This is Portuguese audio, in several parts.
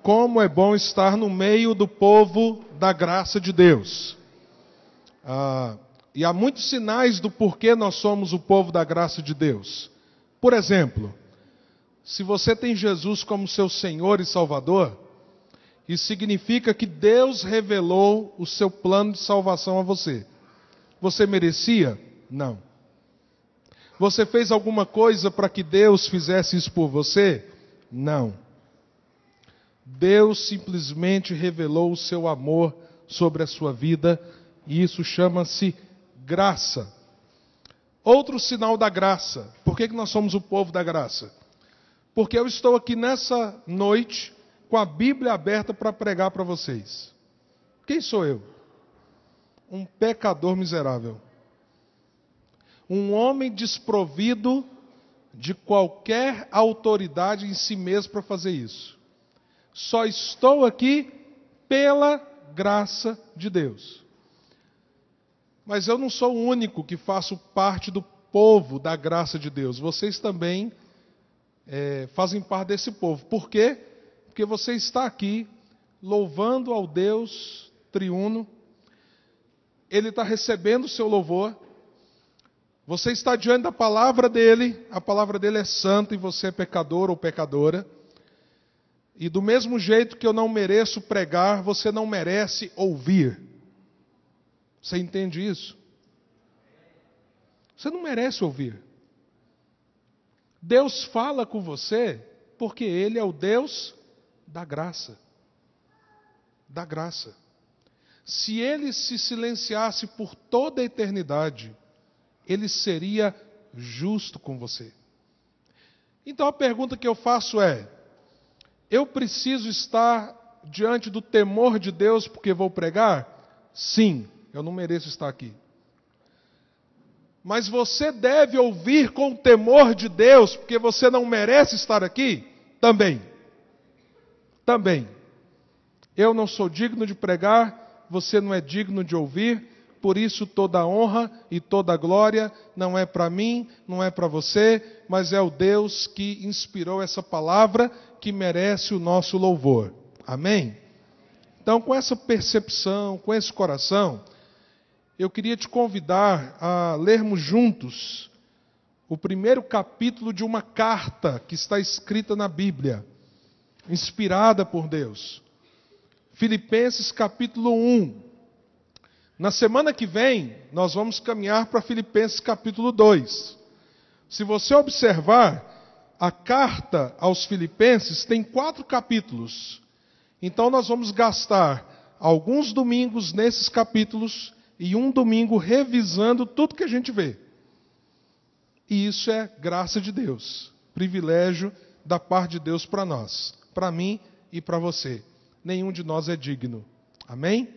Como é bom estar no meio do povo da graça de Deus. E há muitos sinais do porquê nós somos o povo da graça de Deus. Por exemplo, se você tem Jesus como seu Senhor e Salvador, isso significa que Deus revelou o seu plano de salvação a você. Você merecia? Não. Você fez alguma coisa para que Deus fizesse isso por você? Não. Deus simplesmente revelou o seu amor sobre a sua vida, e isso chama-se graça. Outro sinal da graça. Por que nós somos o povo da graça? Porque eu estou aqui nessa noite com a Bíblia aberta para pregar para vocês. Quem sou eu? Um pecador miserável. Um homem desprovido de qualquer autoridade em si mesmo para fazer isso. Só estou aqui pela graça de Deus. Mas eu não sou o único que faço parte do povo da graça de Deus. Vocês também fazem parte desse povo. Por quê? Porque você está aqui louvando ao Deus triuno. Ele está recebendo o seu louvor. Você está diante da palavra dele. A palavra dele é santa e você é pecador ou pecadora. E do mesmo jeito que eu não mereço pregar, você não merece ouvir. Você entende isso? Você não merece ouvir. Deus fala com você porque Ele é o Deus da graça. Da graça. Se Ele se silenciasse por toda a eternidade, Ele seria justo com você. Então a pergunta que eu faço é: eu preciso estar diante do temor de Deus porque vou pregar? Sim, eu não mereço estar aqui. Mas você deve ouvir com o temor de Deus porque você não merece estar aqui? Também. Também. Eu não sou digno de pregar, você não é digno de ouvir, por isso toda a honra e toda a glória não é para mim, não é para você, mas é o Deus que inspirou essa palavra que merece o nosso louvor. Amém? Então, com essa percepção, com esse coração, eu queria te convidar a lermos juntos o primeiro capítulo de uma carta que está escrita na Bíblia, inspirada por Deus. Filipenses capítulo 1. Na semana que vem, nós vamos caminhar para Filipenses capítulo 2. Se você observar, a carta aos Filipenses tem 4 capítulos. Então nós vamos gastar alguns domingos nesses capítulos e um domingo revisando tudo que a gente vê. E isso é graça de Deus, privilégio da parte de Deus para nós, para mim e para você. Nenhum de nós é digno. Amém?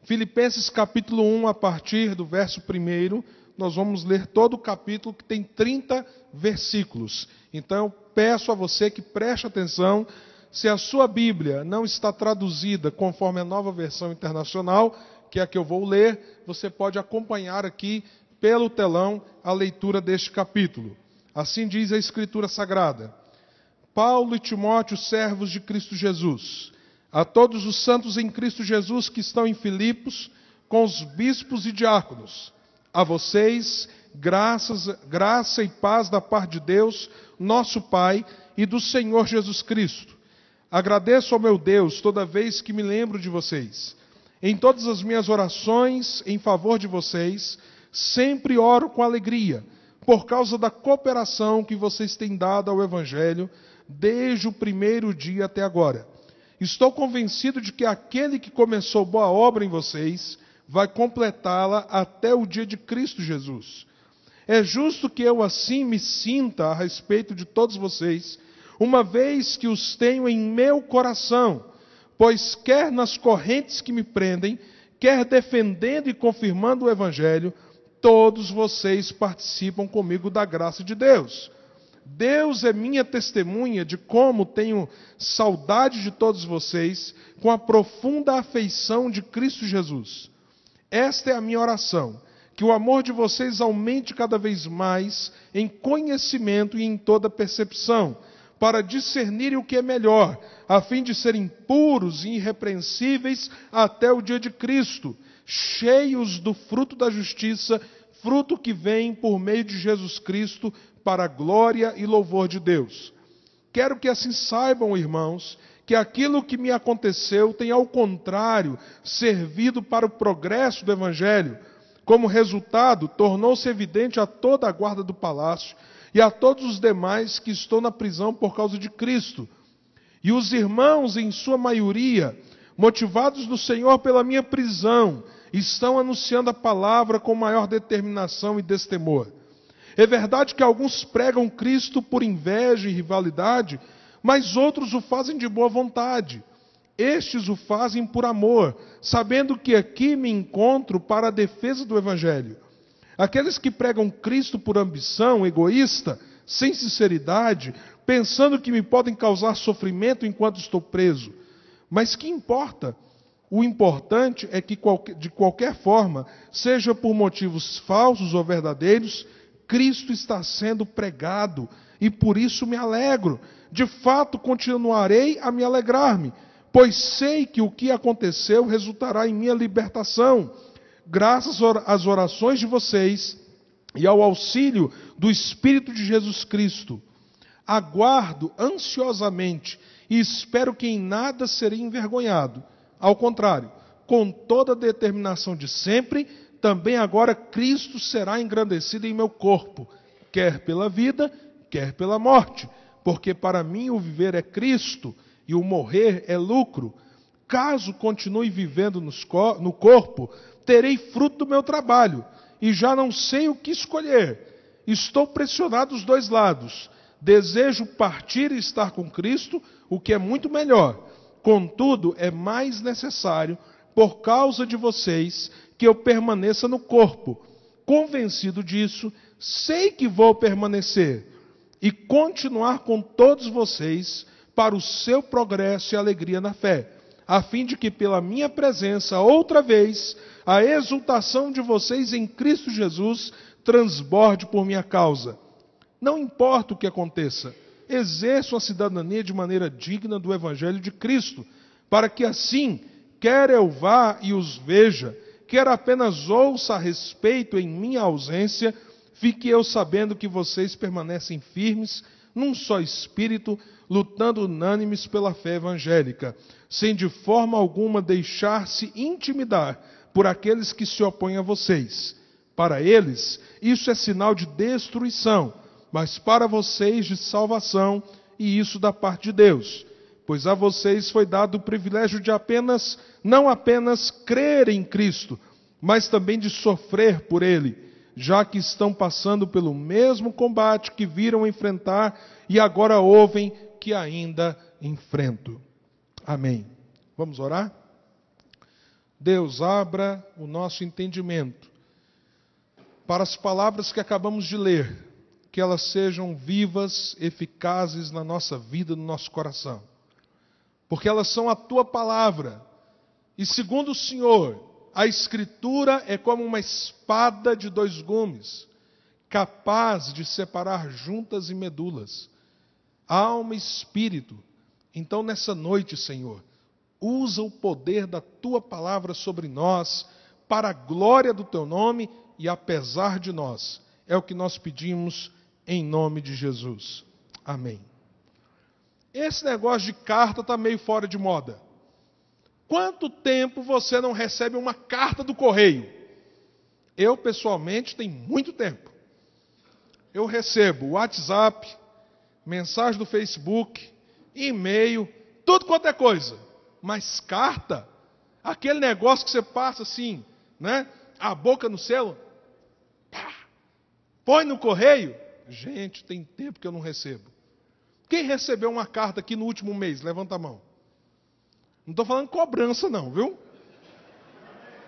Filipenses capítulo 1, a partir do verso 1, nós vamos ler todo o capítulo, que tem 30 versículos. Então eu peço a você que preste atenção. Se a sua Bíblia não está traduzida conforme a Nova Versão Internacional, que é a que eu vou ler, você pode acompanhar aqui pelo telão a leitura deste capítulo. Assim diz a Escritura Sagrada: Paulo e Timóteo, servos de Cristo Jesus, a todos os santos em Cristo Jesus que estão em Filipos, com os bispos e diáconos, a vocês, graça e paz da parte de Deus, nosso Pai, e do Senhor Jesus Cristo. Agradeço ao meu Deus toda vez que me lembro de vocês. Em todas as minhas orações em favor de vocês, sempre oro com alegria, por causa da cooperação que vocês têm dado ao Evangelho, desde o primeiro dia até agora. Estou convencido de que aquele que começou boa obra em vocês vai completá-la até o dia de Cristo Jesus. É justo que eu assim me sinta a respeito de todos vocês, uma vez que os tenho em meu coração, pois quer nas correntes que me prendem, quer defendendo e confirmando o Evangelho, todos vocês participam comigo da graça de Deus. Deus é minha testemunha de como tenho saudade de todos vocês com a profunda afeição de Cristo Jesus. Esta é a minha oração, que o amor de vocês aumente cada vez mais em conhecimento e em toda percepção, para discernirem o que é melhor, a fim de serem puros e irrepreensíveis até o dia de Cristo, cheios do fruto da justiça, fruto que vem por meio de Jesus Cristo, para a glória e louvor de Deus. Quero que assim saibam, irmãos, que aquilo que me aconteceu tem, ao contrário, servido para o progresso do Evangelho. Como resultado, tornou-se evidente a toda a guarda do palácio e a todos os demais que estão na prisão por causa de Cristo. E os irmãos, em sua maioria, motivados no Senhor pela minha prisão, estão anunciando a palavra com maior determinação e destemor. É verdade que alguns pregam Cristo por inveja e rivalidade, mas outros o fazem de boa vontade. Estes o fazem por amor, sabendo que aqui me encontro para a defesa do Evangelho. Aqueles que pregam Cristo por ambição egoísta, sem sinceridade, pensando que me podem causar sofrimento enquanto estou preso. Mas que importa? O importante é que, de qualquer forma, seja por motivos falsos ou verdadeiros, Cristo está sendo pregado, e por isso me alegro. De fato, continuarei a me alegrar-me, pois sei que o que aconteceu resultará em minha libertação, graças às orações de vocês e ao auxílio do Espírito de Jesus Cristo. Aguardo ansiosamente e espero que em nada serei envergonhado. Ao contrário, com toda a determinação de sempre, também agora Cristo será engrandecido em meu corpo, quer pela vida, quer pela morte, porque para mim o viver é Cristo e o morrer é lucro. Caso continue vivendo no corpo, terei fruto do meu trabalho, e já não sei o que escolher. Estou pressionado dos dois lados. Desejo partir e estar com Cristo, o que é muito melhor. Contudo, é mais necessário, por causa de vocês, que eu permaneça no corpo. Convencido disso, sei que vou permanecer e continuar com todos vocês para o seu progresso e alegria na fé, a fim de que pela minha presença, outra vez, a exultação de vocês em Cristo Jesus transborde por minha causa. Não importa o que aconteça, exerço a cidadania de maneira digna do Evangelho de Cristo, para que assim, quer eu vá e os veja, quer apenas ouça a respeito em minha ausência, fique eu sabendo que vocês permanecem firmes, num só espírito, lutando unânimes pela fé evangélica, sem de forma alguma deixar-se intimidar por aqueles que se opõem a vocês. Para eles, isso é sinal de destruição, mas para vocês de salvação, e isso da parte de Deus. Pois a vocês foi dado o privilégio de não apenas crer em Cristo, mas também de sofrer por Ele, já que estão passando pelo mesmo combate que viram enfrentar e agora ouvem que ainda enfrento. Amém. Vamos orar? Deus, abra o nosso entendimento para as palavras que acabamos de ler, que elas sejam vivas, eficazes na nossa vida, no nosso coração. Porque elas são a Tua palavra. E segundo o Senhor, a Escritura é como uma espada de 2 gumes, capaz de separar juntas e medulas, alma e espírito. Então, nessa noite, Senhor, usa o poder da Tua palavra sobre nós, para a glória do Teu nome e apesar de nós. É o que nós pedimos em nome de Jesus. Amém. Esse negócio de carta está meio fora de moda. Quanto tempo você não recebe uma carta do correio? Eu, pessoalmente, tem muito tempo. Eu recebo WhatsApp, mensagem do Facebook, e-mail, tudo quanto é coisa. Mas carta, aquele negócio que você passa assim, né? A boca no selo, pá, põe no correio. Gente, tem tempo que eu não recebo. Quem recebeu uma carta aqui no último mês? Levanta a mão. Não estou falando cobrança não, viu?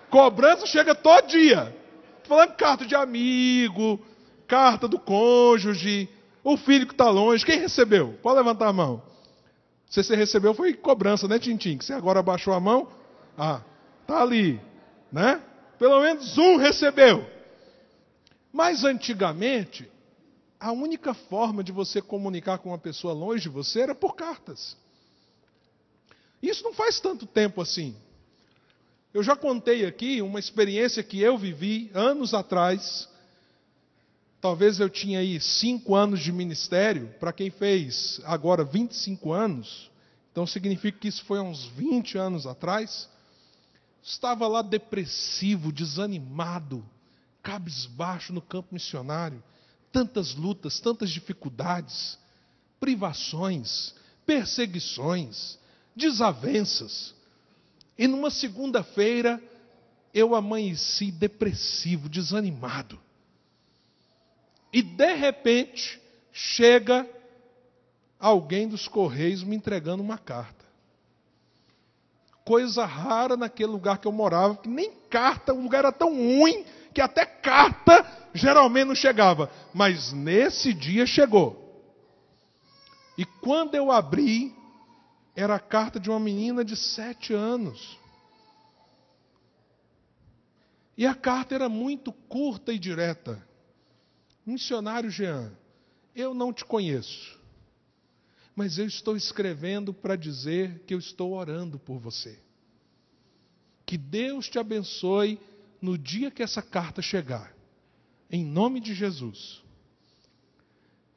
Cobrança chega todo dia. Estou falando carta de amigo, carta do cônjuge, o filho que está longe. Quem recebeu? Pode levantar a mão. Se você recebeu foi cobrança, né, Tintim? Que você agora abaixou a mão. Ah, está ali, né? Pelo menos um recebeu. Mas antigamente, a única forma de você comunicar com uma pessoa longe de você era por cartas. Isso não faz tanto tempo assim. Eu já contei aqui uma experiência que eu vivi anos atrás. Talvez eu tinha aí 5 anos de ministério. Para quem fez agora 25 anos, então significa que isso foi há uns 20 anos atrás. Estava lá depressivo, desanimado, cabisbaixo no campo missionário. Tantas lutas, tantas dificuldades, privações, perseguições, desavenças. E numa segunda-feira, eu amanheci depressivo, desanimado. E de repente, chega alguém dos Correios me entregando uma carta. Coisa rara naquele lugar que eu morava, que nem carta, o lugar era tão ruim, que até carta geralmente não chegava. Mas nesse dia chegou. E quando eu abri, era a carta de uma menina de 7 anos. E a carta era muito curta e direta. Missionário Jean, eu não te conheço, mas eu estou escrevendo para dizer que eu estou orando por você. Que Deus te abençoe no dia que essa carta chegar. Em nome de Jesus.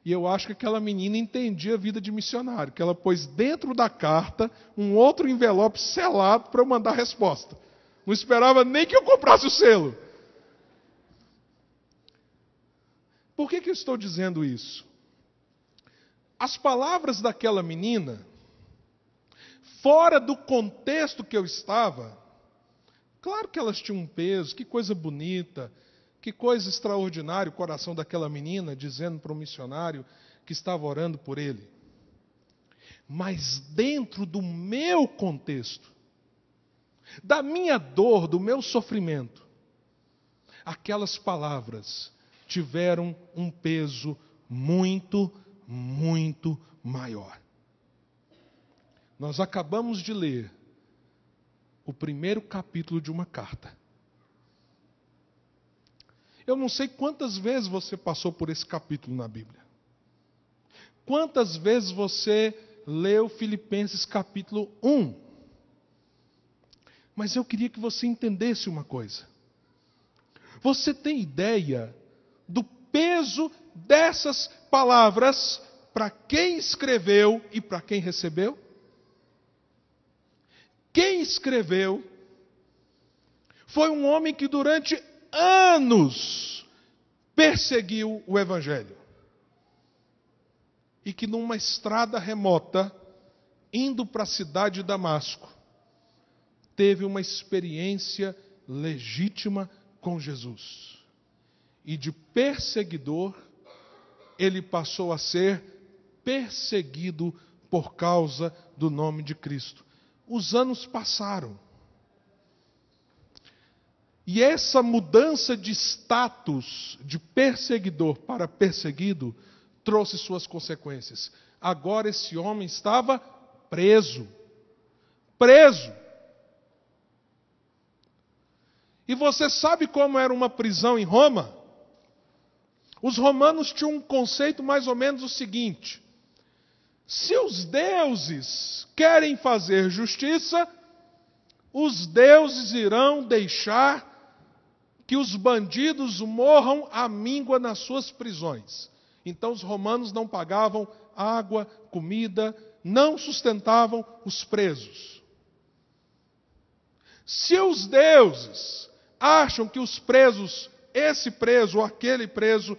E eu acho que aquela menina entendia a vida de missionário, que ela pôs dentro da carta um outro envelope selado para eu mandar a resposta. Não esperava nem que eu comprasse o selo. Por que eu estou dizendo isso? As palavras daquela menina, fora do contexto que eu estava, claro que elas tinham um peso, que coisa bonita, que coisa extraordinária o coração daquela menina, dizendo para um missionário que estava orando por ele. Mas dentro do meu contexto, da minha dor, do meu sofrimento, aquelas palavras tiveram um peso muito, muito maior. Nós acabamos de ler o primeiro capítulo de uma carta. Eu não sei quantas vezes você passou por esse capítulo na Bíblia. Quantas vezes você leu Filipenses capítulo 1. Mas eu queria que você entendesse uma coisa. Você tem ideia do peso dessas palavras para quem escreveu e para quem recebeu? Quem escreveu foi um homem que durante anos perseguiu o Evangelho. E que numa estrada remota, indo para a cidade de Damasco, teve uma experiência legítima com Jesus. E de perseguidor, ele passou a ser perseguido por causa do nome de Cristo. Os anos passaram. E essa mudança de status de perseguidor para perseguido trouxe suas consequências. Agora esse homem estava preso. Preso. E você sabe como era uma prisão em Roma? Os romanos tinham um conceito mais ou menos o seguinte: se os deuses querem fazer justiça, os deuses irão deixar que os bandidos morram à míngua nas suas prisões. Então os romanos não pagavam água, comida, não sustentavam os presos. Se os deuses acham que os presos, esse preso ou aquele preso,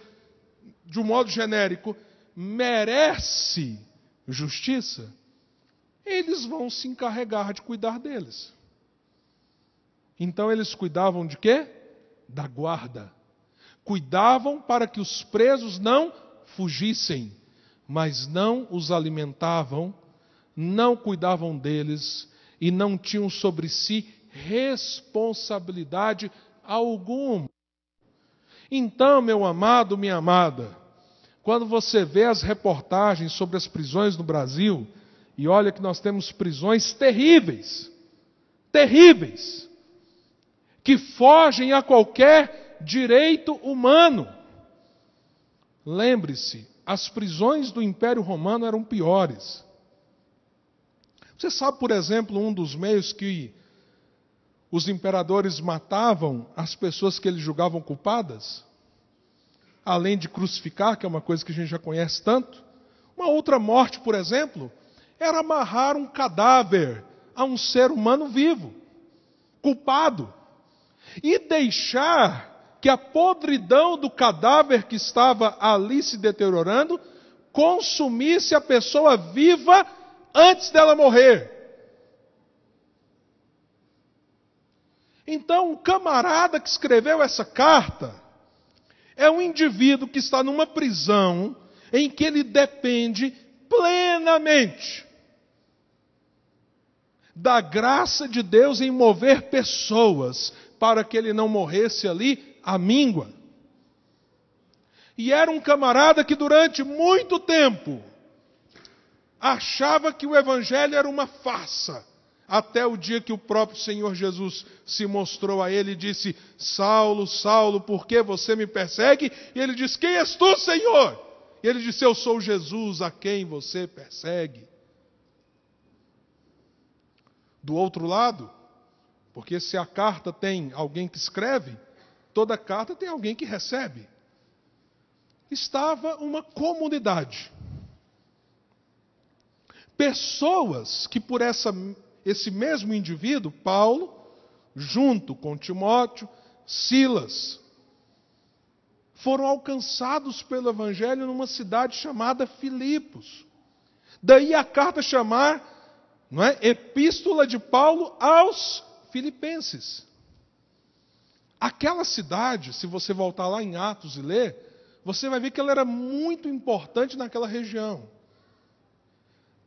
de um modo genérico, merece justiça, eles vão se encarregar de cuidar deles. Então eles cuidavam de quê? Da guarda. Cuidavam para que os presos não fugissem, mas não os alimentavam, não cuidavam deles e não tinham sobre si responsabilidade alguma. Então, meu amado, minha amada, quando você vê as reportagens sobre as prisões no Brasil, e olha que nós temos prisões terríveis, terríveis, que fogem a qualquer direito humano. lembre-se, as prisões do Império Romano eram piores. Você sabe, por exemplo, um dos meios que os imperadores matavam as pessoas que eles julgavam culpadas? Além de crucificar, que é uma coisa que a gente já conhece tanto. Uma outra morte, por exemplo, era amarrar um cadáver a um ser humano vivo, culpado, e deixar que a podridão do cadáver que estava ali se deteriorando consumisse a pessoa viva antes dela morrer. Então, o camarada que escreveu essa carta é um indivíduo que está numa prisão em que ele depende plenamente da graça de Deus em mover pessoas para que ele não morresse ali à míngua. E era um camarada que durante muito tempo achava que o evangelho era uma farsa, até o dia que o próprio Senhor Jesus se mostrou a ele e disse: Saulo, Saulo, por que você me persegue? E ele disse: quem és tu, Senhor? E ele disse: eu sou Jesus a quem você persegue. Do outro lado, porque se a carta tem alguém que escreve, toda carta tem alguém que recebe. Estava uma comunidade. Pessoas que por esse mesmo indivíduo, Paulo, junto com Timóteo, Silas, foram alcançados pelo Evangelho numa cidade chamada Filipos. Daí a carta chamar, não é, Epístola de Paulo aos Filipenses. Aquela cidade, se você voltar lá em Atos e ler, você vai ver que ela era muito importante naquela região.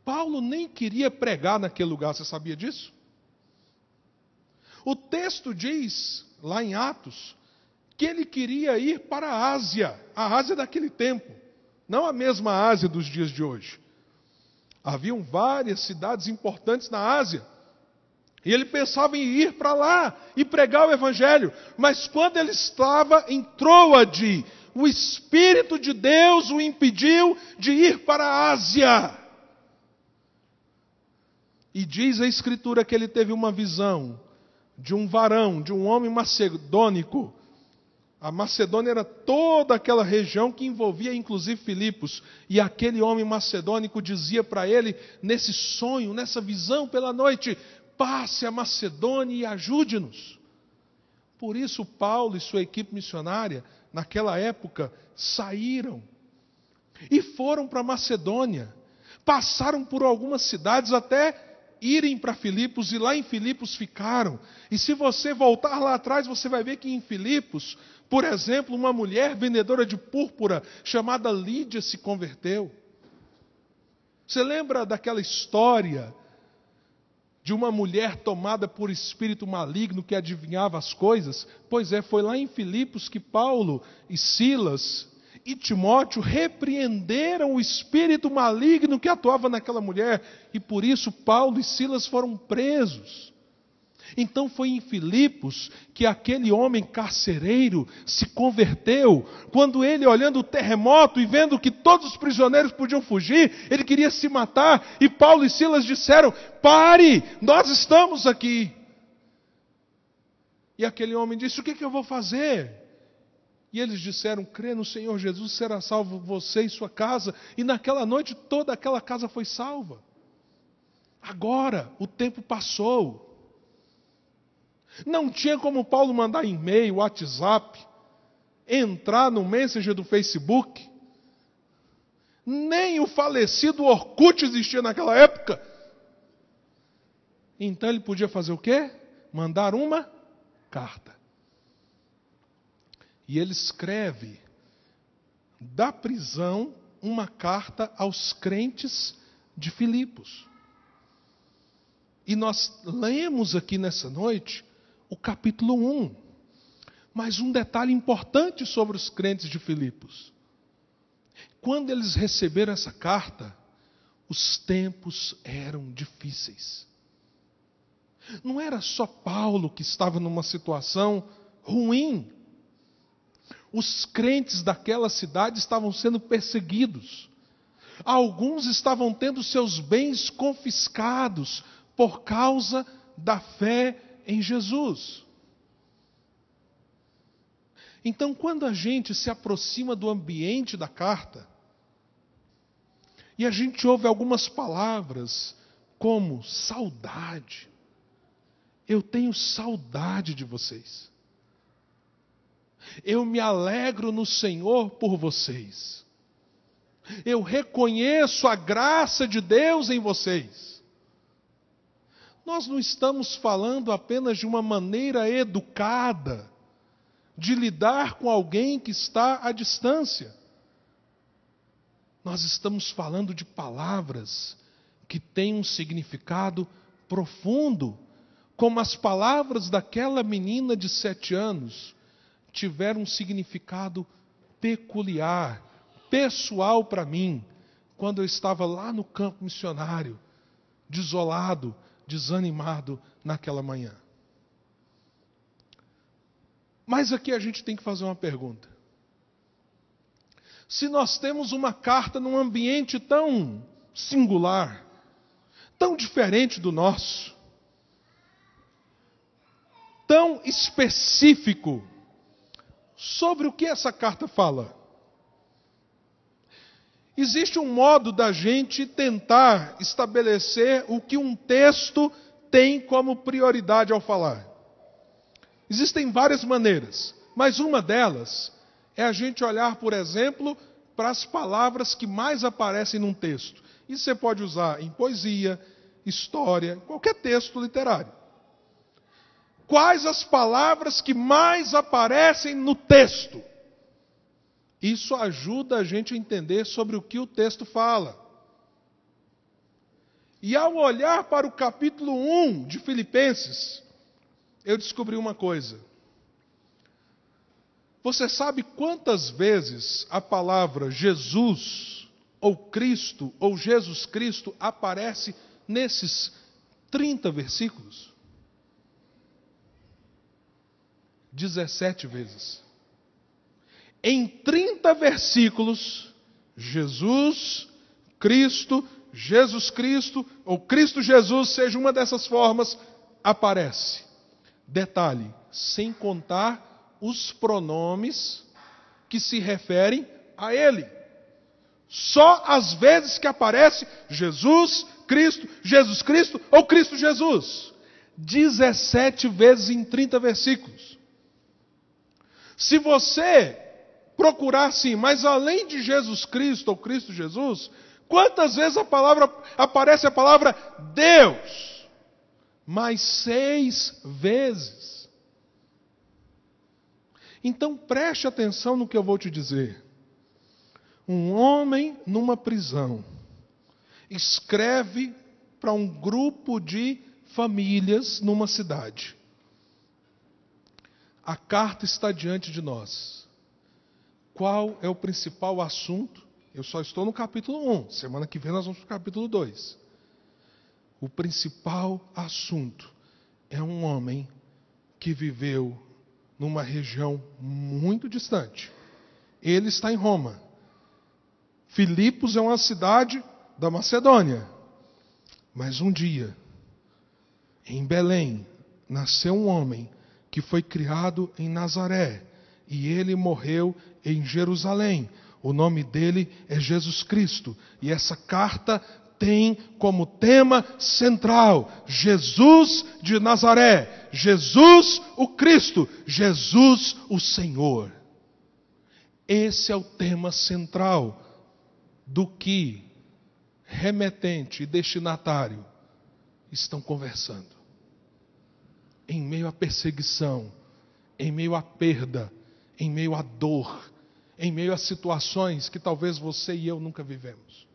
Paulo nem queria pregar naquele lugar, você sabia disso? O texto diz, lá em Atos, que ele queria ir para a Ásia daquele tempo, não a mesma Ásia dos dias de hoje. Haviam várias cidades importantes na Ásia, e ele pensava em ir para lá e pregar o Evangelho, mas quando ele estava em Troade, o Espírito de Deus o impediu de ir para a Ásia. E diz a Escritura que ele teve uma visão de um varão, de um homem macedônico. A Macedônia era toda aquela região que envolvia inclusive Filipos. E aquele homem macedônico dizia para ele, nesse sonho, nessa visão pela noite: passe a Macedônia e ajude-nos. Por isso Paulo e sua equipe missionária, naquela época, saíram e foram para a Macedônia. Passaram por algumas cidades até irem para Filipos, e lá em Filipos ficaram. E se você voltar lá atrás, você vai ver que em Filipos, por exemplo, uma mulher vendedora de púrpura chamada Lídia se converteu. Você lembra daquela história de uma mulher tomada por espírito maligno que adivinhava as coisas? Pois é, foi lá em Filipos que Paulo e Silas e Timóteo repreenderam o espírito maligno que atuava naquela mulher, e por isso Paulo e Silas foram presos. Então foi em Filipos que aquele homem carcereiro se converteu, quando ele, olhando o terremoto e vendo que todos os prisioneiros podiam fugir, ele queria se matar, e Paulo e Silas disseram: pare, nós estamos aqui. E aquele homem disse: o que eu vou fazer? E eles disseram: crê no Senhor Jesus, será salvo você e sua casa. E naquela noite toda aquela casa foi salva. Agora o tempo passou. Não tinha como Paulo mandar e-mail, WhatsApp, entrar no Messenger do Facebook. Nem o falecido Orkut existia naquela época. Então ele podia fazer o quê? Mandar uma carta. E ele escreve da prisão uma carta aos crentes de Filipos. E nós lemos aqui nessa noite o capítulo 1. Mas um detalhe importante sobre os crentes de Filipos. Quando eles receberam essa carta, os tempos eram difíceis. Não era só Paulo que estava numa situação ruim. Os crentes daquela cidade estavam sendo perseguidos. Alguns estavam tendo seus bens confiscados por causa da fé em Jesus. Então, quando a gente se aproxima do ambiente da carta, e a gente ouve algumas palavras como saudade, eu tenho saudade de vocês. Eu me alegro no Senhor por vocês. Eu reconheço a graça de Deus em vocês. Nós não estamos falando apenas de uma maneira educada de lidar com alguém que está à distância. Nós estamos falando de palavras que têm um significado profundo, como as palavras daquela menina de 7 anos tiveram um significado peculiar, pessoal para mim, quando eu estava lá no campo missionário, desolado, desanimado naquela manhã. Mas aqui a gente tem que fazer uma pergunta. Se nós temos uma carta num ambiente tão singular, tão diferente do nosso, tão específico, sobre o que essa carta fala? Existe um modo da gente tentar estabelecer o que um texto tem como prioridade ao falar. Existem várias maneiras, mas uma delas é a gente olhar, por exemplo, para as palavras que mais aparecem num texto. Isso você pode usar em poesia, história, qualquer texto literário. Quais as palavras que mais aparecem no texto? Isso ajuda a gente a entender sobre o que o texto fala. E ao olhar para o capítulo 1 de Filipenses, eu descobri uma coisa. Você sabe quantas vezes a palavra Jesus, ou Cristo, ou Jesus Cristo aparece nesses 30 versículos? 17 vezes. Em 30 versículos, Jesus, Cristo, Jesus Cristo, ou Cristo Jesus, seja uma dessas formas, aparece. Detalhe, sem contar os pronomes que se referem a Ele. Só as vezes que aparece Jesus, Cristo, Jesus Cristo ou Cristo Jesus. 17 vezes em 30 versículos. Se você procurar assim, mas além de Jesus Cristo ou Cristo Jesus, quantas vezes aparece a palavra Deus? Mais 6 vezes. Então preste atenção no que eu vou te dizer. Um homem numa prisão escreve para um grupo de famílias numa cidade. A carta está diante de nós. Qual é o principal assunto? Eu só estou no capítulo 1. Semana que vem nós vamos para o capítulo 2. O principal assunto é um homem que viveu numa região muito distante. Ele está em Roma. Filipos é uma cidade da Macedônia. Mas um dia, em Belém, nasceu um homem que foi criado em Nazaré, e ele morreu em Jerusalém. O nome dele é Jesus Cristo, e essa carta tem como tema central Jesus de Nazaré, Jesus o Cristo, Jesus o Senhor. Esse é o tema central do que remetente e destinatário estão conversando. Em meio à perseguição, em meio à perda, em meio à dor, em meio a situações que talvez você e eu nunca vivemos.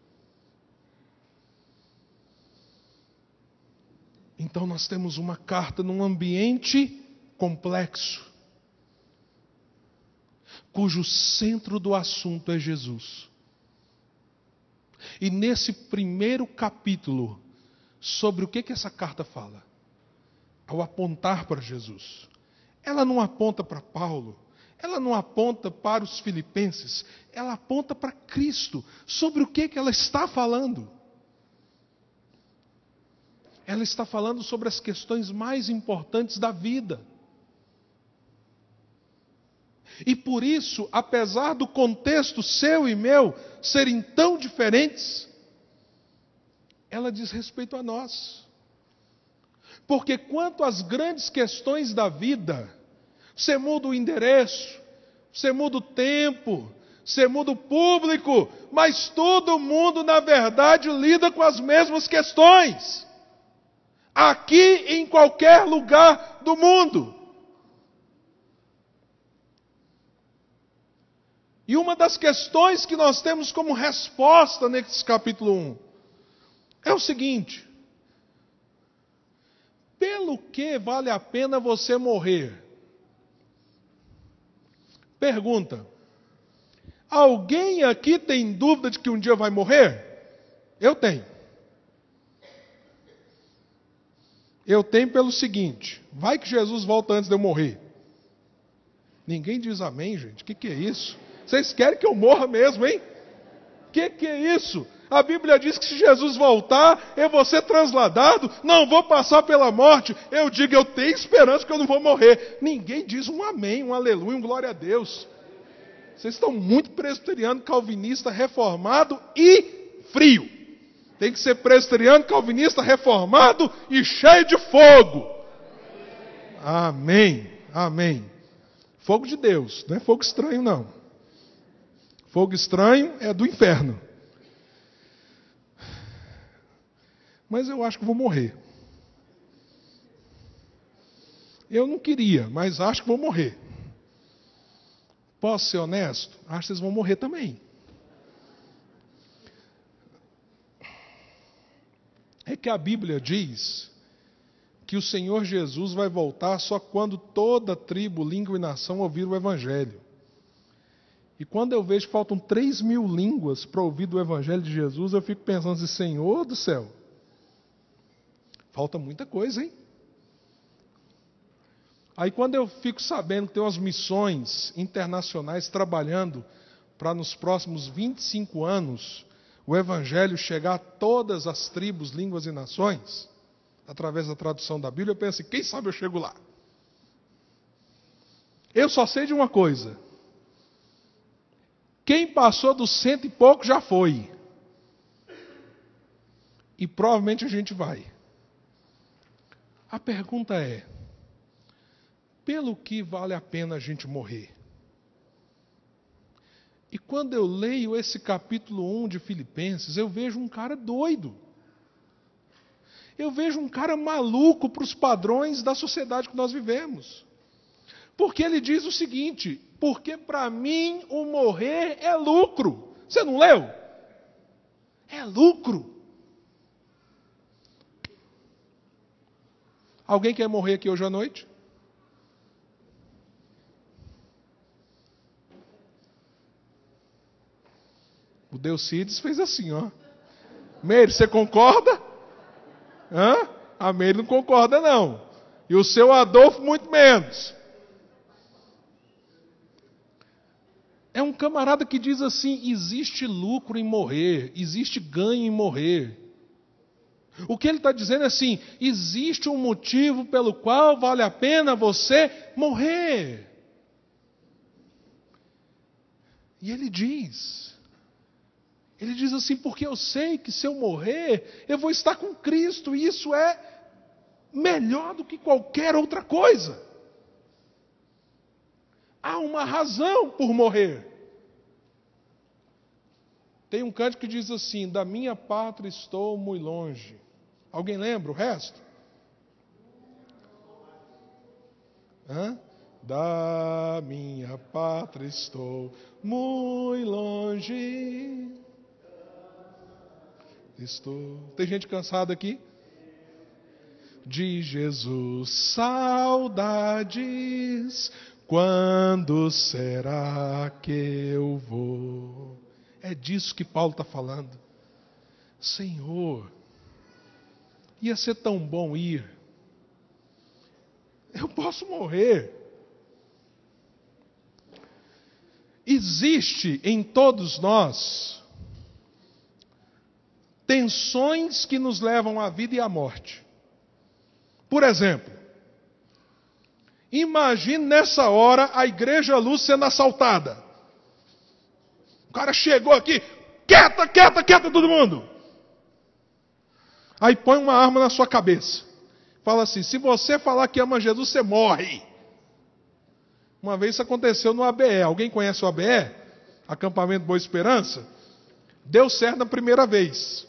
Então nós temos uma carta num ambiente complexo, cujo centro do assunto é Jesus. E nesse primeiro capítulo, sobre o que essa carta fala? Ao apontar para Jesus. Ela não aponta para Paulo, ela não aponta para os filipenses, ela aponta para Cristo. Sobre o que ela está falando? Ela está falando sobre as questões mais importantes da vida. E por isso, apesar do contexto seu e meu serem tão diferentes, ela diz respeito a nós. Porque quanto às grandes questões da vida, você muda o endereço, você muda o tempo, você muda o público, mas todo mundo, na verdade, lida com as mesmas questões. Aqui e em qualquer lugar do mundo. E uma das questões que nós temos como resposta nesse capítulo 1 é o seguinte: pelo que vale a pena você morrer? Pergunta: alguém aqui tem dúvida de que um dia vai morrer? Eu tenho. Eu tenho pelo seguinte: vai que Jesus volta antes de eu morrer. Ninguém diz amém, gente. O que é isso? Vocês querem que eu morra mesmo, hein? O que é isso? A Bíblia diz que se Jesus voltar, eu vou ser transladado, não vou passar pela morte. Eu digo, eu tenho esperança que eu não vou morrer. Ninguém diz um amém, um aleluia, um glória a Deus. Vocês estão muito presbiteriano, calvinista, reformado e frio. Tem que ser presbiteriano, calvinista, reformado e cheio de fogo. Amém, amém. Fogo de Deus, não é fogo estranho não. Fogo estranho é do inferno. Mas eu acho que vou morrer. Eu não queria, mas acho que vou morrer. Posso ser honesto? Acho que vocês vão morrer também. É que a Bíblia diz que o Senhor Jesus vai voltar só quando toda tribo, língua e nação ouvir o Evangelho. E quando eu vejo que faltam 3.000 línguas para ouvir do Evangelho de Jesus, eu fico pensando assim, Senhor do céu, falta muita coisa, hein? Aí quando eu fico sabendo que tem umas missões internacionais trabalhando para nos próximos 25 anos o Evangelho chegar a todas as tribos, línguas e nações, através da tradução da Bíblia, eu penso assim, quem sabe eu chego lá. Eu só sei de uma coisa: quem passou dos 100 e pouco já foi. E provavelmente a gente vai. A pergunta é: pelo que vale a pena a gente morrer? E quando eu leio esse capítulo 1 de Filipenses, eu vejo um cara doido. Eu vejo um cara maluco para os padrões da sociedade que nós vivemos. Porque ele diz o seguinte: porque para mim o morrer é lucro. Você não leu? É lucro. Alguém quer morrer aqui hoje à noite? O Deucides fez assim, ó. Meire, você concorda? Hã? A Meire não concorda, não. E o seu Adolfo, muito menos. É um camarada que diz assim: existe lucro em morrer, existe ganho em morrer. O que ele está dizendo é assim: existe um motivo pelo qual vale a pena você morrer. E ele diz assim, porque eu sei que se eu morrer, eu vou estar com Cristo, e isso é melhor do que qualquer outra coisa. Há uma razão por morrer. Tem um cântico que diz assim: da minha pátria estou muito longe. Alguém lembra o resto? Hã? Da minha pátria estou muito longe. Estou. Tem gente cansada aqui? De Jesus, saudades. Quando será que eu vou? É disso que Paulo está falando. Senhor, ia ser tão bom ir. Eu posso morrer. Existe em todos nós tensões que nos levam à vida e à morte. Por exemplo, imagine nessa hora a Igreja Luz sendo assaltada. O cara chegou aqui, quieta, quieta, quieta todo mundo. Aí põe uma arma na sua cabeça. Fala assim, se você falar que ama Jesus, você morre. Uma vez isso aconteceu no ABE. Alguém conhece o ABE? Acampamento Boa Esperança? Deu certo na primeira vez.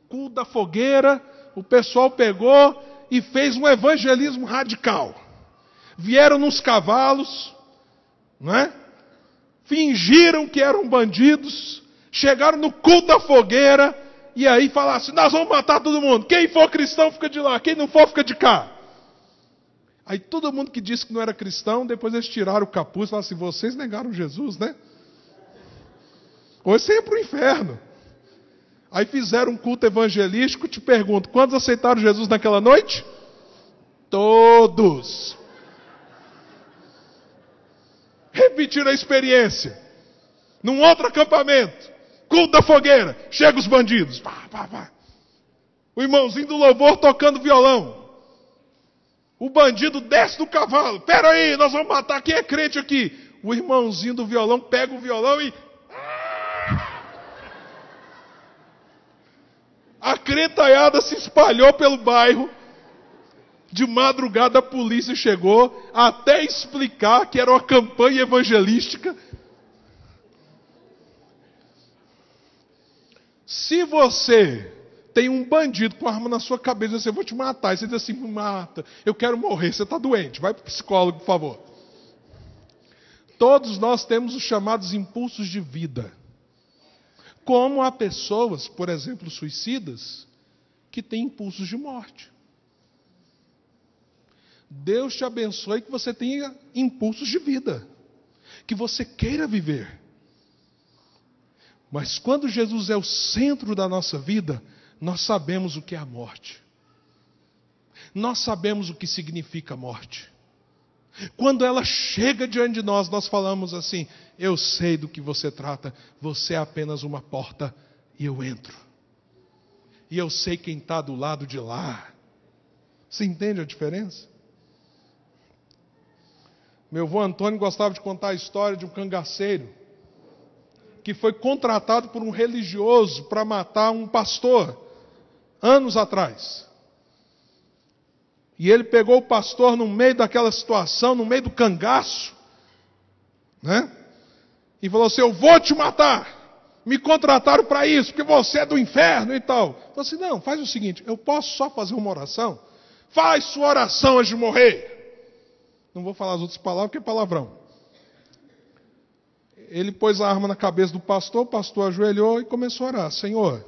Culto da fogueira, o pessoal pegou e fez um evangelismo radical. Vieram nos cavalos, não é? Fingiram que eram bandidos, chegaram no culto da fogueira e aí falaram assim, nós vamos matar todo mundo. Quem for cristão fica de lá, quem não for fica de cá. Aí todo mundo que disse que não era cristão, depois eles tiraram o capuz e falaram assim, vocês negaram Jesus, né? Hoje você ia para o inferno. Aí fizeram um culto evangelístico, te pergunto, quantos aceitaram Jesus naquela noite? Todos. Repetiram a experiência. Num outro acampamento, culto da fogueira, chega os bandidos. Pá, pá, pá. O irmãozinho do louvor tocando violão. O bandido desce do cavalo. Pera aí, nós vamos matar quem é crente aqui. O irmãozinho do violão pega o violão e... A crentaiada se espalhou pelo bairro. De madrugada a polícia chegou até explicar que era uma campanha evangelística. Se você tem um bandido com arma na sua cabeça e diz assim, eu vou te matar, e você diz assim, me mata, eu quero morrer, você está doente, vai para o psicólogo, por favor. Todos nós temos os chamados impulsos de vida. Como há pessoas, por exemplo, suicidas, que têm impulsos de morte. Deus te abençoe que você tenha impulsos de vida, que você queira viver. Mas quando Jesus é o centro da nossa vida, nós sabemos o que é a morte. Nós sabemos o que significa a morte. Quando ela chega diante de nós, nós falamos assim, eu sei do que você trata, você é apenas uma porta e eu entro. E eu sei quem está do lado de lá. Você entende a diferença? Meu avô Antônio gostava de contar a história de um cangaceiro que foi contratado por um religioso para matar um pastor, anos atrás. E ele pegou o pastor no meio daquela situação, no meio do cangaço, né? E falou assim, eu vou te matar. Me contrataram para isso, porque você é do inferno e tal. Falou assim, não, faz o seguinte, eu posso só fazer uma oração? Faz sua oração antes de morrer. Não vou falar as outras palavras, porque é palavrão. Ele pôs a arma na cabeça do pastor, o pastor ajoelhou e começou a orar. Senhor,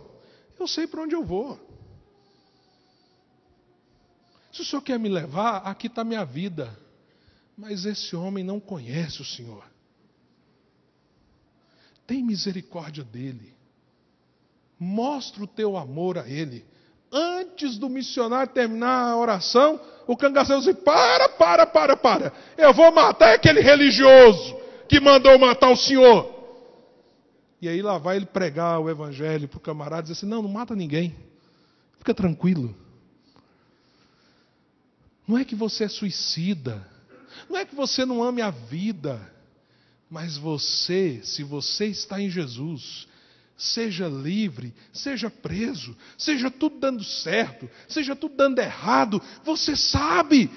eu sei para onde eu vou. Se o Senhor quer me levar, aqui está minha vida. Mas esse homem não conhece o Senhor. Tem misericórdia dele. Mostra o teu amor a ele. Antes do missionário terminar a oração, o cangaceiro disse, para. Eu vou matar aquele religioso que mandou matar o senhor. E aí lá vai ele pregar o evangelho para o camarada, dizer assim, não mata ninguém. Fica tranquilo. Não é que você é suicida. Não é que você não ame a vida. Mas você, se você está em Jesus, seja livre, seja preso, seja tudo dando certo, seja tudo dando errado, você sabe,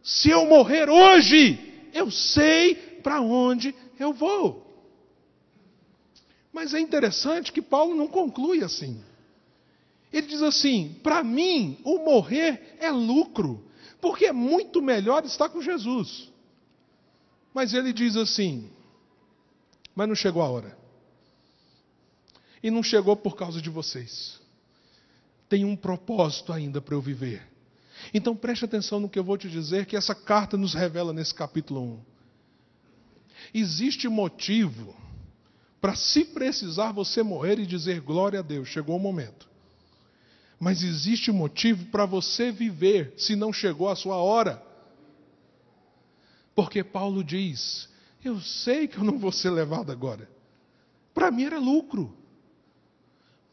se eu morrer hoje, eu sei para onde eu vou. Mas é interessante que Paulo não conclui assim. Ele diz assim, para mim, o morrer é lucro, porque é muito melhor estar com Jesus. Mas ele diz assim, mas não chegou a hora. E não chegou por causa de vocês. Tem um propósito ainda para eu viver. Então preste atenção no que eu vou te dizer, que essa carta nos revela nesse capítulo 1. Existe motivo para, se precisar, você morrer e dizer glória a Deus, chegou o momento. Mas existe motivo para você viver, se não chegou a sua hora. Porque Paulo diz, Eu sei que eu não vou ser levado agora. Para mim era lucro.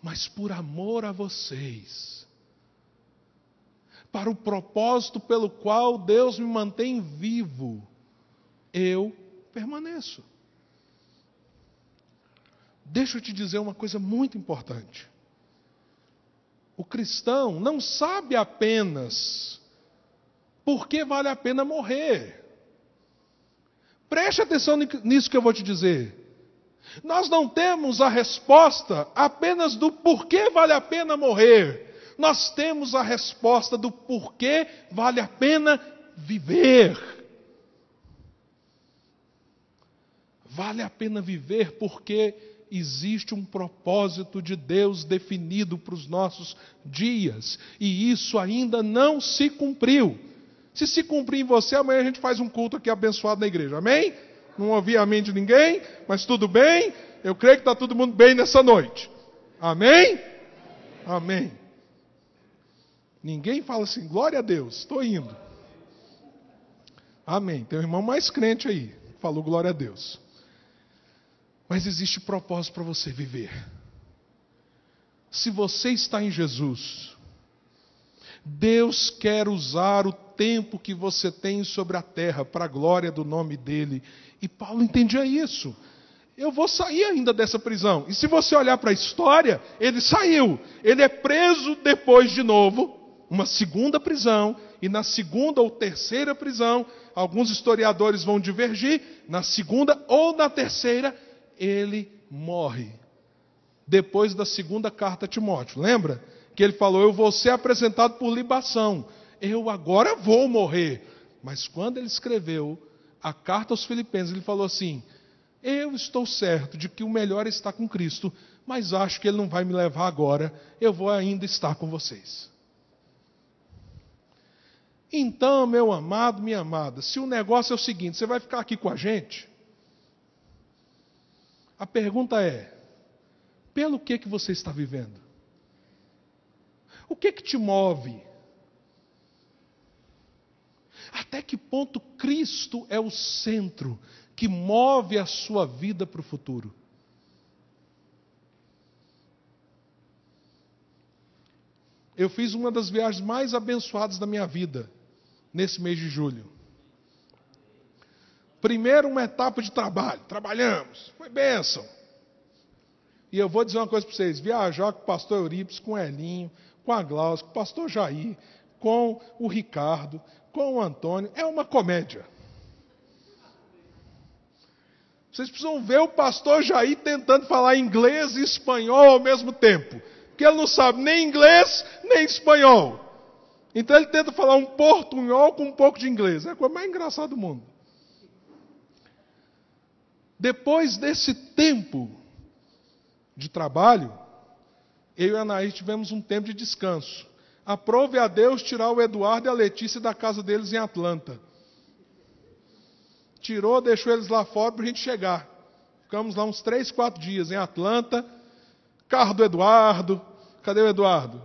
Mas por amor a vocês, para o propósito pelo qual Deus me mantém vivo, eu permaneço. Deixa eu te dizer uma coisa muito importante. O cristão não sabe apenas por que vale a pena morrer. Preste atenção nisso que eu vou te dizer. Nós não temos a resposta apenas do porquê vale a pena morrer. Nós temos a resposta do porquê vale a pena viver. Vale a pena viver porque existe um propósito de Deus definido para os nossos dias. E isso ainda não se cumpriu. Se cumprir em você, amanhã a gente faz um culto aqui abençoado na igreja. Amém? Não ouvi amém de ninguém, mas tudo bem. Eu creio que está todo mundo bem nessa noite. Amém? Amém. Ninguém fala assim, glória a Deus, estou indo. Amém. Tem um irmão mais crente aí, que falou glória a Deus. Mas existe propósito para você viver. Se você está em Jesus, Deus quer usar o tempo que você tem sobre a terra para a glória do nome dEle. E Paulo entendia isso. Eu vou sair ainda dessa prisão. E se você olhar para a história, ele saiu. Ele é preso depois de novo, uma segunda prisão. E na segunda ou terceira prisão, alguns historiadores vão divergir, na segunda ou na terceira, ele morre. Depois da segunda carta a Timóteo. Lembra? Que ele falou, eu vou ser apresentado por libação. Eu agora vou morrer. Mas quando ele escreveu a carta aos Filipenses, ele falou assim, eu estou certo de que o melhor está com Cristo, mas acho que Ele não vai me levar agora, eu vou ainda estar com vocês. Então, meu amado, minha amada, se o negócio é o seguinte, você vai ficar aqui com a gente? A pergunta é, pelo que você está vivendo? O que te move? Até que ponto Cristo é o centro que move a sua vida para o futuro? Eu fiz uma das viagens mais abençoadas da minha vida, nesse mês de julho. Primeiro, uma etapa de trabalho. Trabalhamos, foi bênção. E eu vou dizer uma coisa para vocês, viajar com o pastor Eurípides, com o Elinho, com a Glaucia, com o pastor Jair, com o Ricardo, com o Antônio, é uma comédia. Vocês precisam ver o pastor Jair tentando falar inglês e espanhol ao mesmo tempo. Porque ele não sabe nem inglês, nem espanhol. Então ele tenta falar um portunhol com um pouco de inglês. É a coisa mais engraçada do mundo. Depois desse tempo de trabalho, eu e a Anaís tivemos um tempo de descanso. Aprove a Deus tirar o Eduardo e a Letícia da casa deles em Atlanta. Tirou, deixou eles lá fora para a gente chegar. Ficamos lá uns 3, 4 dias em Atlanta. Carro do Eduardo. Cadê o Eduardo?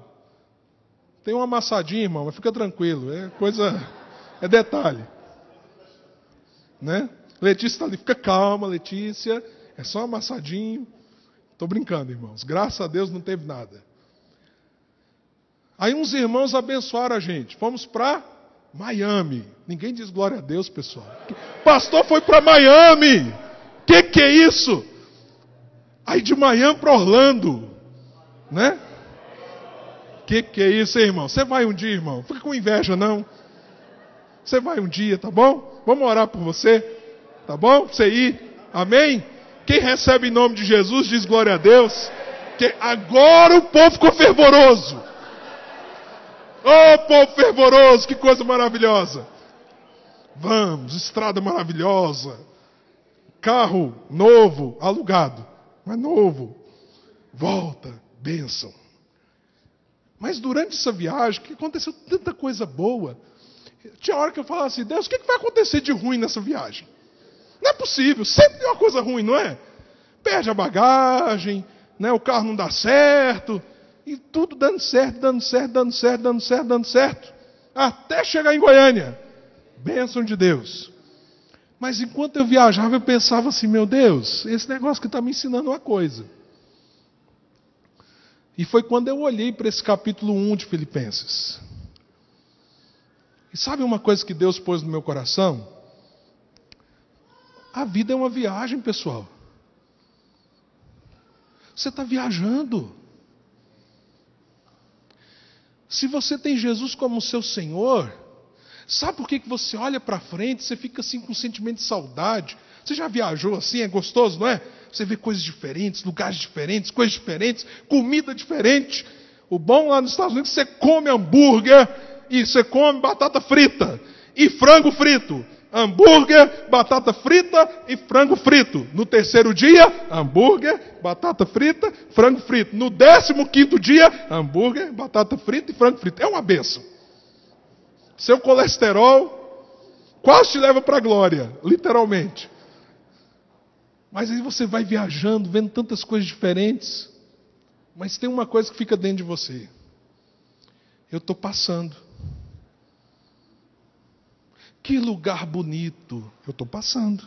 Tem uma amassadinha, irmão, mas fica tranquilo. É detalhe. Né? Letícia está ali, fica calma, Letícia. É só um amassadinho. Estou brincando, irmãos. Graças a Deus não teve nada. Aí uns irmãos abençoaram a gente. Fomos para Miami. Ninguém diz glória a Deus, pessoal. Pastor foi para Miami. Que é isso? Aí de Miami para Orlando. Né? Que é isso, hein, irmão? Você vai um dia, irmão. Fica com inveja, não. Você vai um dia, tá bom? Vamos orar por você. Tá bom? Pra você ir. Amém? Quem recebe em nome de Jesus diz glória a Deus. Que agora o povo ficou fervoroso. Oh, povo fervoroso, que coisa maravilhosa. Vamos, estrada maravilhosa. Carro novo, alugado, mas novo. Volta, bênção. Mas durante essa viagem, que aconteceu tanta coisa boa. Tinha hora que eu falava assim, Deus, o que vai acontecer de ruim nessa viagem? Não é possível, sempre tem uma coisa ruim, não é? Perde a bagagem, né? O carro não dá certo. E tudo dando certo, dando certo, dando certo, dando certo, dando certo. Até chegar em Goiânia. Bênção de Deus. Mas enquanto eu viajava, eu pensava assim, meu Deus, esse negócio que está me ensinando uma coisa. E foi quando eu olhei para esse capítulo 1 de Filipenses. E sabe uma coisa que Deus pôs no meu coração? A vida é uma viagem, pessoal. Você está viajando. Se você tem Jesus como seu Senhor, sabe por que você olha para frente, você fica assim com um sentimento de saudade? Você já viajou assim, é gostoso, não é? Você vê coisas diferentes, lugares diferentes, coisas diferentes, comida diferente. O bom lá nos Estados Unidos, você come hambúrguer e você come batata frita e frango frito. Hambúrguer, batata frita e frango frito. No terceiro dia, hambúrguer, batata frita, frango frito. No 15º dia, hambúrguer, batata frita e frango frito. É uma bênção. Seu colesterol quase te leva para a glória, literalmente. Mas aí você vai viajando, vendo tantas coisas diferentes. Mas tem uma coisa que fica dentro de você. Eu estou passando. Que lugar bonito. Eu estou passando.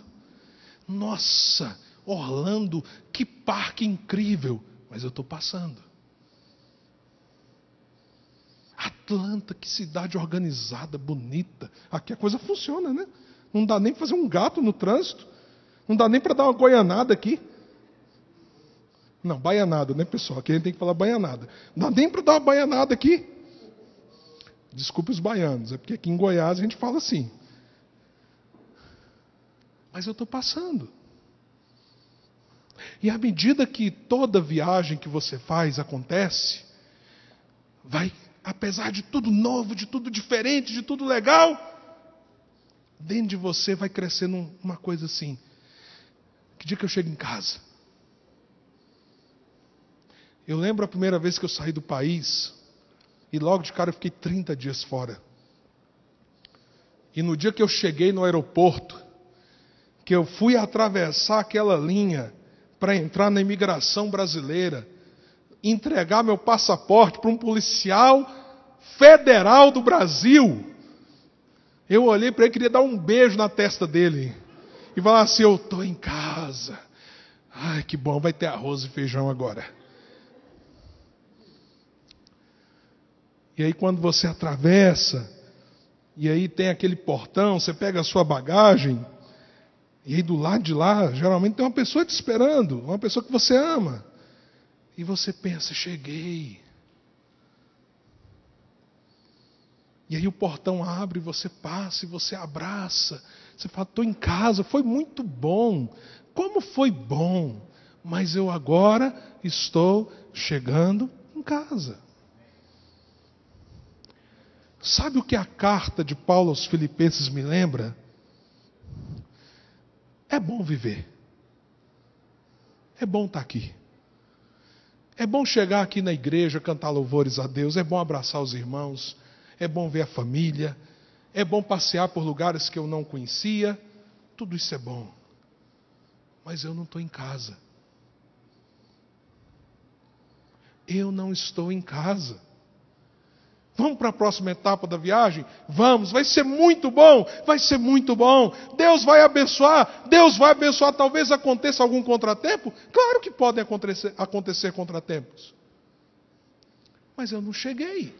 Nossa, Orlando, que parque incrível. Mas eu estou passando. Atlanta, que cidade organizada, bonita. Aqui a coisa funciona, né? Não dá nem para fazer um gato no trânsito. Não dá nem para dar uma goianada aqui. Não, baianada, né, pessoal? Aqui a gente tem que falar baianada. Não dá nem para dar uma baianada aqui. Desculpe os baianos, é porque aqui em Goiás a gente fala assim. Mas eu estou passando. E à medida que toda viagem que você faz acontece, vai, apesar de tudo novo, de tudo diferente, de tudo legal, dentro de você vai crescendo uma coisa assim. Que dia que eu chego em casa? Eu lembro a primeira vez que eu saí do país, e logo de cara eu fiquei 30 dias fora. E no dia que eu cheguei no aeroporto, que eu fui atravessar aquela linha para entrar na imigração brasileira, entregar meu passaporte para um policial federal do Brasil, eu olhei para ele e queria dar um beijo na testa dele. E falar assim, eu estou em casa. Ai, que bom, vai ter arroz e feijão agora. E aí quando você atravessa, e aí tem aquele portão, você pega a sua bagagem, e aí do lado de lá, geralmente tem uma pessoa te esperando, uma pessoa que você ama. E você pensa, cheguei. E aí o portão abre, você passa e você abraça. Você fala, estou em casa, foi muito bom. Como foi bom, mas eu agora estou chegando em casa. Sabe o que a carta de Paulo aos Filipenses me lembra? É bom viver. É bom estar aqui. É bom chegar aqui na igreja, cantar louvores a Deus. É bom abraçar os irmãos. É bom ver a família. É bom passear por lugares que eu não conhecia. Tudo isso é bom. Mas eu não estou em casa. Eu não estou em casa. Vamos para a próxima etapa da viagem? Vamos, vai ser muito bom, vai ser muito bom. Deus vai abençoar, talvez aconteça algum contratempo. Claro que podem acontecer contratempos. Mas eu não cheguei.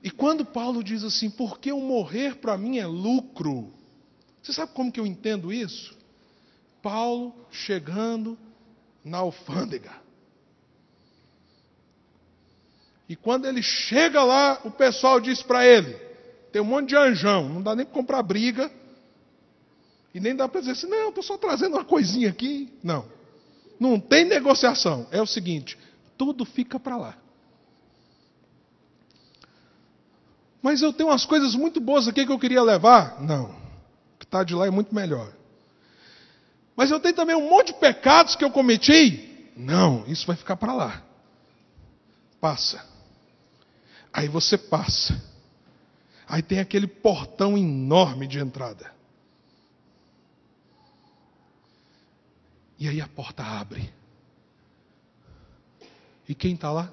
E quando Paulo diz assim, porque o morrer para mim é lucro. Você sabe como que eu entendo isso? Paulo chegando na alfândega. E quando ele chega lá, o pessoal diz para ele, tem um monte de anjão, não dá nem para comprar briga, e nem dá para dizer assim, não, estou só trazendo uma coisinha aqui. Não, não tem negociação. É o seguinte, tudo fica para lá. Mas eu tenho umas coisas muito boas aqui que eu queria levar. Não, o que está de lá é muito melhor. Mas eu tenho também um monte de pecados que eu cometi. Não, isso vai ficar para lá. Passa. Aí você passa. Aí tem aquele portão enorme de entrada. E aí a porta abre. E quem está lá?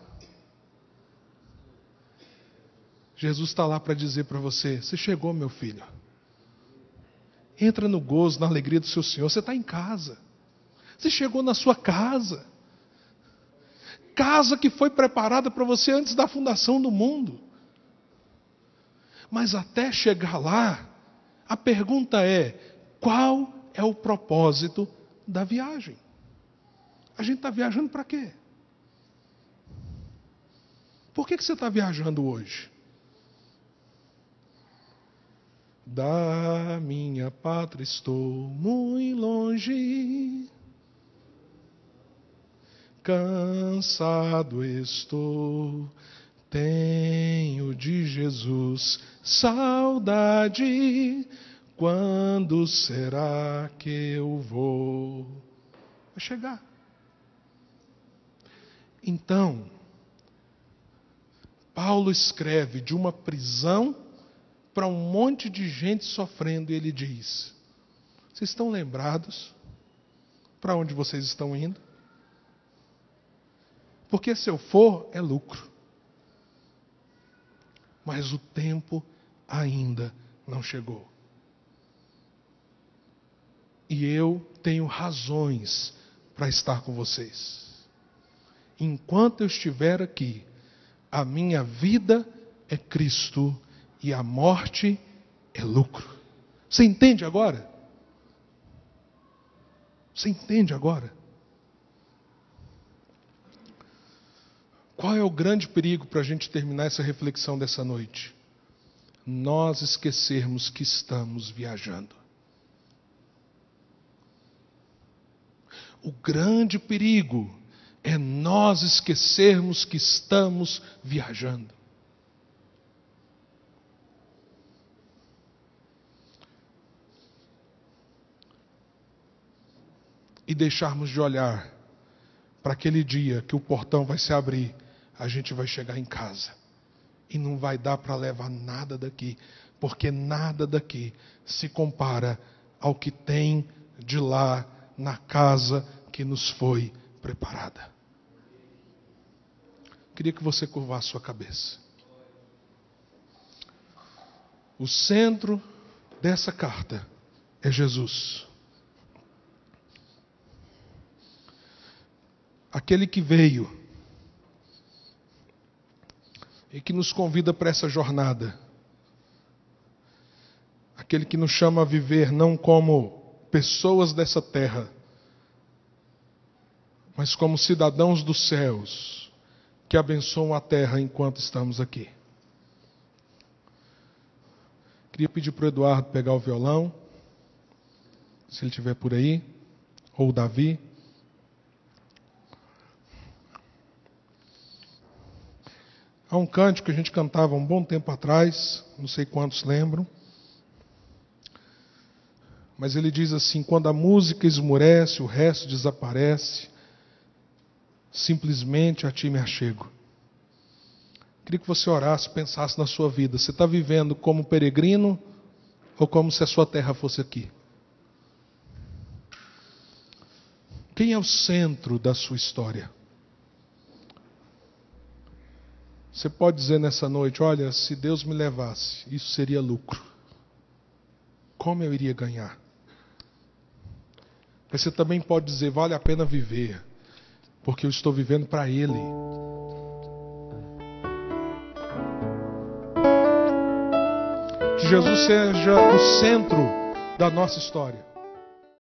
Jesus está lá para dizer para você: você chegou, meu filho. Entra no gozo, na alegria do seu Senhor. Você está em casa. Você chegou na sua casa. Casa que foi preparada para você antes da fundação do mundo. Mas até chegar lá, a pergunta é: qual é o propósito da viagem? A gente está viajando para quê? Por que você está viajando hoje? Da minha pátria estou muito longe, cansado estou, tenho de Jesus saudade. Quando será que eu vou? Vai chegar. Então, Paulo escreve de uma prisão para um monte de gente sofrendo, e ele diz: vocês estão lembrados para onde vocês estão indo? Porque se eu for, é lucro. Mas o tempo ainda não chegou. E eu tenho razões para estar com vocês. Enquanto eu estiver aqui, a minha vida é Cristo e a morte é lucro. Você entende agora? Você entende agora? Qual é o grande perigo para a gente terminar essa reflexão dessa noite? Nós esquecermos que estamos viajando. O grande perigo é nós esquecermos que estamos viajando. E deixarmos de olhar para aquele dia que o portão vai se abrir, a gente vai chegar em casa. E não vai dar para levar nada daqui, porque nada daqui se compara ao que tem de lá na casa que nos foi preparada. Queria que você curvasse sua cabeça. O centro dessa carta é Jesus. Aquele que veio e que nos convida para essa jornada. Aquele que nos chama a viver não como pessoas dessa terra, mas como cidadãos dos céus, que abençoam a terra enquanto estamos aqui. Queria pedir para o Eduardo pegar o violão, se ele estiver por aí, ou o Davi. Há um cântico que a gente cantava um bom tempo atrás, não sei quantos lembram, mas ele diz assim: quando a música esmurece, o resto desaparece, simplesmente a ti me achego. Queria que você orasse, pensasse na sua vida. Você está vivendo como peregrino ou como se a sua terra fosse aqui? Quem é o centro da sua história? Você pode dizer nessa noite: olha, se Deus me levasse, isso seria lucro. Como eu iria ganhar? Mas você também pode dizer: vale a pena viver, porque eu estou vivendo para Ele. Que Jesus seja o centro da nossa história.